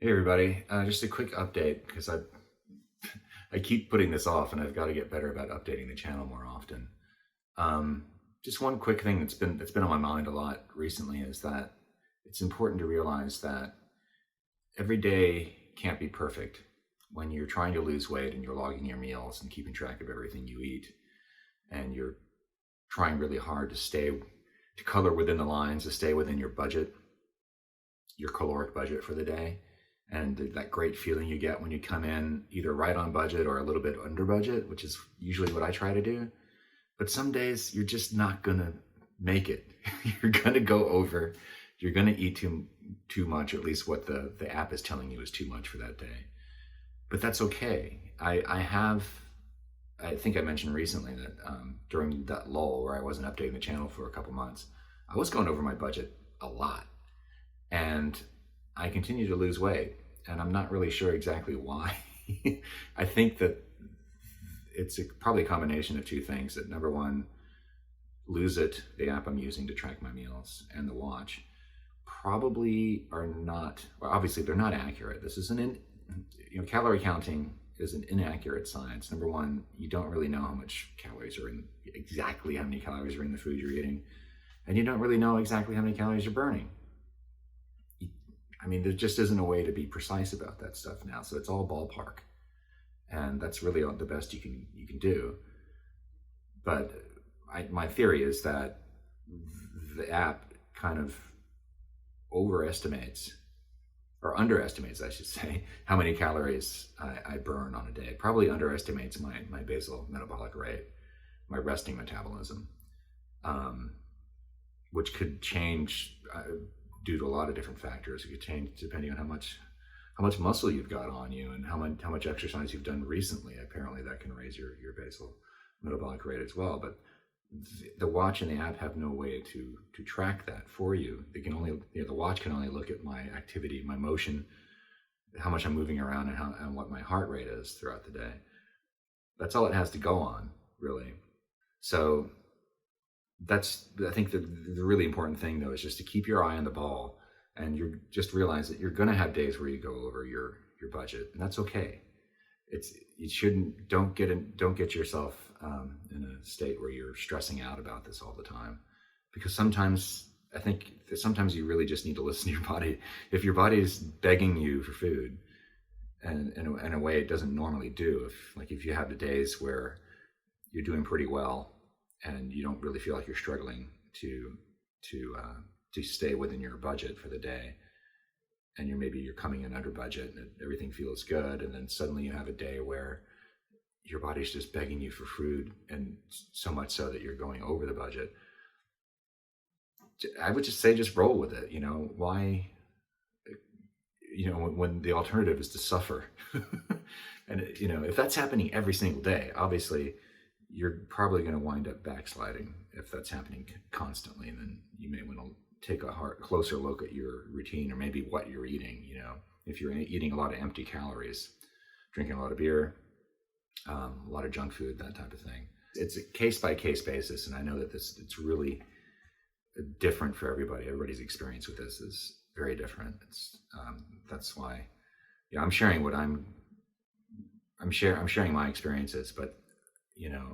Hey everybody, just a quick update because I keep putting this off and I've got to get better about updating the channel more often. Um, just one quick thing that's been on my mind a lot recently is that it's important to realize that every day can't be perfect when you're trying to lose weight and you're logging your meals and keeping track of everything you eat, and you're trying really hard to color within the lines, to stay within your budget, your caloric budget for the day. And that great feeling you get when you come in either right on budget or a little bit under budget, which is usually what I try to do. But some days you're just not gonna make it. You're gonna go over. You're gonna eat too much, or at least what the app is telling you is too much for that day. But that's okay. I think I mentioned recently that during that lull where I wasn't updating the channel for a couple months, I was going over my budget a lot. And I continue to lose weight, and I'm not really sure exactly why. I think that it's probably a combination of two things. That number one, Lose It, the app I'm using to track my meals, and the watch probably are not, well, obviously they're not accurate. This is calorie counting is an inaccurate science. Number one, you don't really know exactly how many calories are in the food you're eating, and you don't really know exactly how many calories you're burning. I mean, there just isn't a way to be precise about that stuff now. So it's all ballpark, and that's really the best you can do. But my theory is that the app kind of overestimates, or underestimates, I should say, how many calories I burn on a day. It probably underestimates my basal metabolic rate, my resting metabolism, which could change due to a lot of different factors. It could change depending on how much muscle you've got on you and how much exercise you've done recently. Apparently that can raise your basal metabolic rate as well. But the watch and the app have no way to track that for you. They can only, the watch can only look at my activity, my motion, how much I'm moving around, and what my heart rate is throughout the day. That's all it has to go on, really. So I think the really important thing though is just to keep your eye on the ball, and you just realize that you're going to have days where you go over your budget, and that's okay. Don't get yourself in a state where you're stressing out about this all the time, because I think sometimes you really just need to listen to your body. If your body is begging you for food, and in a way it doesn't normally do, if you have the days where you're doing pretty well and you don't really feel like you're struggling to stay within your budget for the day, and you're coming in under budget and everything feels good, and then suddenly you have a day where your body's just begging you for food, and so much so that you're going over the budget, I would just say just roll with it. Why? When the alternative is to suffer. And if that's happening every single day, obviously you're probably going to wind up backsliding. If that's happening constantly, and then you may want to take a closer look at your routine, or maybe what you're eating. If you're eating a lot of empty calories, drinking a lot of beer, a lot of junk food, that type of thing. It's a case-by-case basis, and I know that it's really different for everybody. Everybody's experience with this is very different. That's why I'm sharing what I'm sharing my experiences, but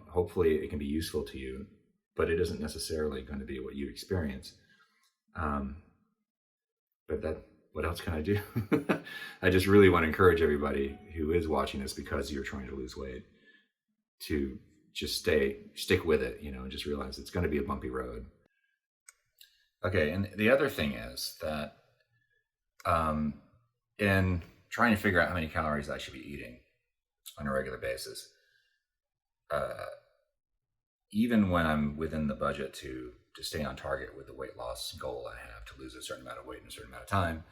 hopefully it can be useful to you, but it isn't necessarily going to be what you experience. But what else can I do? I just really want to encourage everybody who is watching this, because you're trying to lose weight, to just stick with it, and just realize it's going to be a bumpy road. Okay, and the other thing is that in trying to figure out how many calories I should be eating on a regular basis, even when I'm within the budget to stay on target with the weight loss goal I have, to lose a certain amount of weight in a certain amount of time,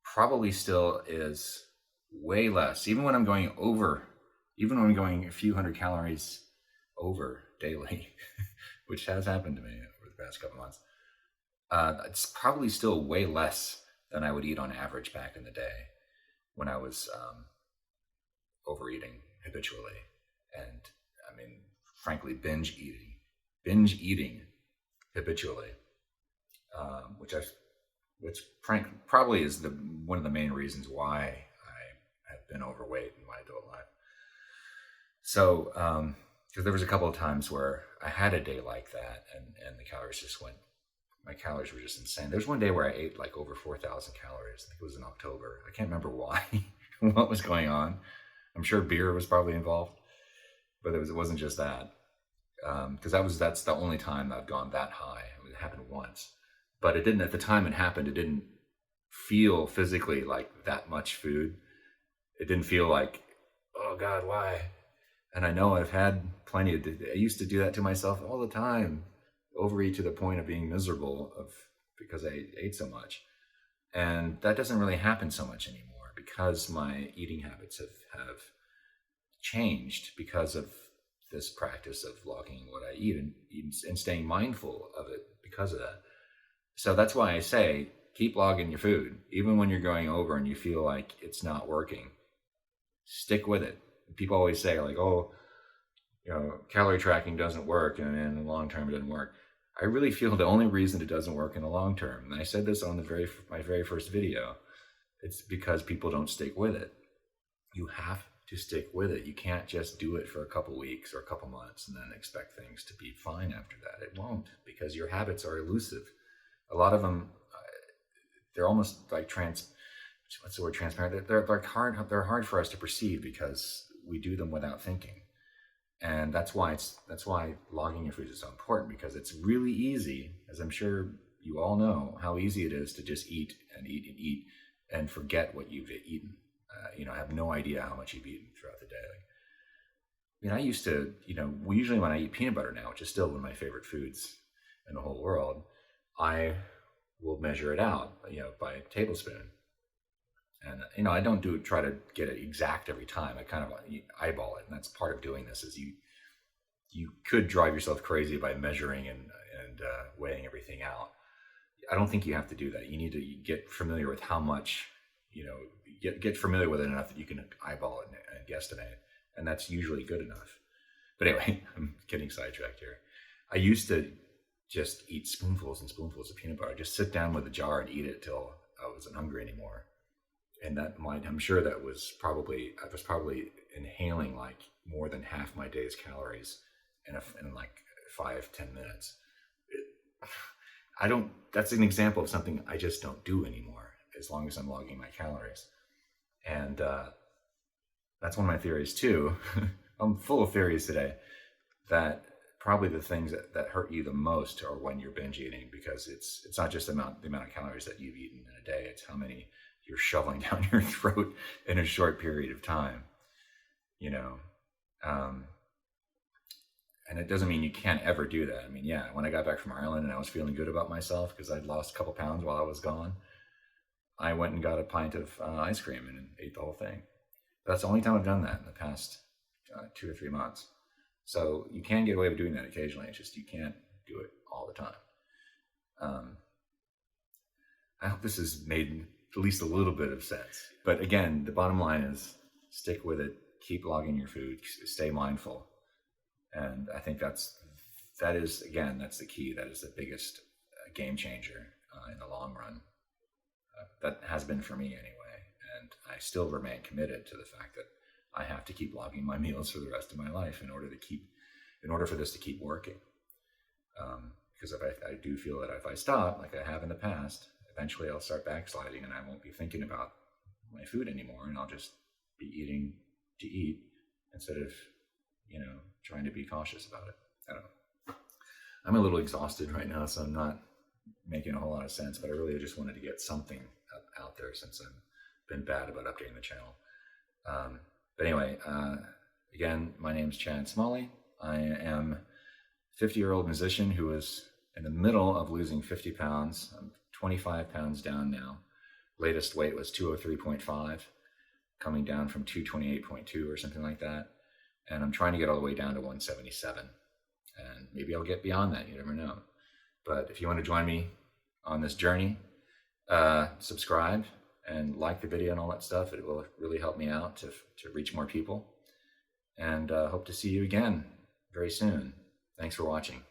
probably still is way less. Even when I'm going a few hundred calories over daily, which has happened to me over the past couple months, it's probably still way less than I would eat on average back in the day when I was overeating habitually. And I mean, frankly, binge eating habitually, which probably is one of the main reasons why I have been overweight in my adult life. So, because there was a couple of times where I had a day like that, and the calories just went. My calories were just insane. There's one day where I ate like over 4,000 calories. I think it was in October. I can't remember why, what was going on. I'm sure beer was probably involved, but it wasn't just that. Because that's the only time I've gone that high. I mean, it happened once, but it didn't, at the time it happened, it didn't feel physically like that much food. It didn't feel like, oh God, why? And I know I've had plenty of, I used to do that to myself all the time, overeat to the point of being miserable because I ate so much. And that doesn't really happen so much anymore because my eating habits have changed because of this practice of logging what I eat and staying mindful of it because of that. So that's why I say, keep logging your food. Even when you're going over and you feel like it's not working, stick with it. People always say like, oh, calorie tracking doesn't work and in the long term it doesn't work. I really feel the only reason it doesn't work in the long term, and I said this on my very first video, it's because people don't stick with it. You have to stick with it. You can't just do it for a couple weeks or a couple months and then expect things to be fine after that. It won't, because your habits are elusive. A lot of them, they're almost like what's the word, transparent? They're hard for us to perceive because we do them without thinking. And that's why logging your food is so important, because it's really easy, as I'm sure you all know, how easy it is to just eat and eat and eat and forget what you've eaten. I have no idea how much you've eaten throughout the day. I used to, usually when I eat peanut butter now, which is still one of my favorite foods in the whole world, I will measure it out, by a tablespoon. And, I don't try to get it exact every time. I kind of eyeball it. And that's part of doing this, is you could drive yourself crazy by measuring and weighing everything out. I don't think you have to do that. You need to get familiar with how much, get familiar with it enough that you can eyeball it and guesstimate. And that's usually good enough. But anyway, I'm getting sidetracked here. I used to just eat spoonfuls and spoonfuls of peanut butter. Just sit down with a jar and eat it till I wasn't hungry anymore. And I'm sure I was probably inhaling like more than half my day's calories in like 5-10 minutes. That's an example of something I just don't do anymore, as long as I'm logging my calories. And that's one of my theories too. I'm full of theories today, that probably the things that hurt you the most are when you're binge eating, because it's not just the amount of calories that you've eaten in a day, it's how many you're shoveling down your throat in a short period of time, and it doesn't mean you can't ever do that. I mean, yeah, when I got back from Ireland and I was feeling good about myself because I'd lost a couple pounds while I was gone, I went and got a pint of ice cream and ate the whole thing. That's the only time I've done that in the past 2 or 3 months. So you can get away with doing that occasionally. It's just you can't do it all the time. I hope this has made at least a little bit of sense. But again, the bottom line is stick with it, keep logging your food, stay mindful. And I think that's the key. That is the biggest game changer in the long run. That has been for me anyway. And I still remain committed to the fact that I have to keep logging my meals for the rest of my life in order for this to keep working. Because I do feel that if I stop, like I have in the past, eventually I'll start backsliding and I won't be thinking about my food anymore, and I'll just be eating to eat instead of, trying to be cautious about it. I don't know. I'm a little exhausted right now, so I'm not making a whole lot of sense, but I really just wanted to get something out there since I've been bad about updating the channel. But anyway, again, my name is Chad Smalley. I am a 50-year-old musician who is in the middle of losing 50 pounds. I'm 25 pounds down now. Latest weight was 203.5, coming down from 228.2 or something like that. And I'm trying to get all the way down to 177. And maybe I'll get beyond that, you never know. But if you want to join me on this journey, subscribe and like the video and all that stuff. It will really help me out to reach more people. And hope to see you again very soon. Thanks for watching.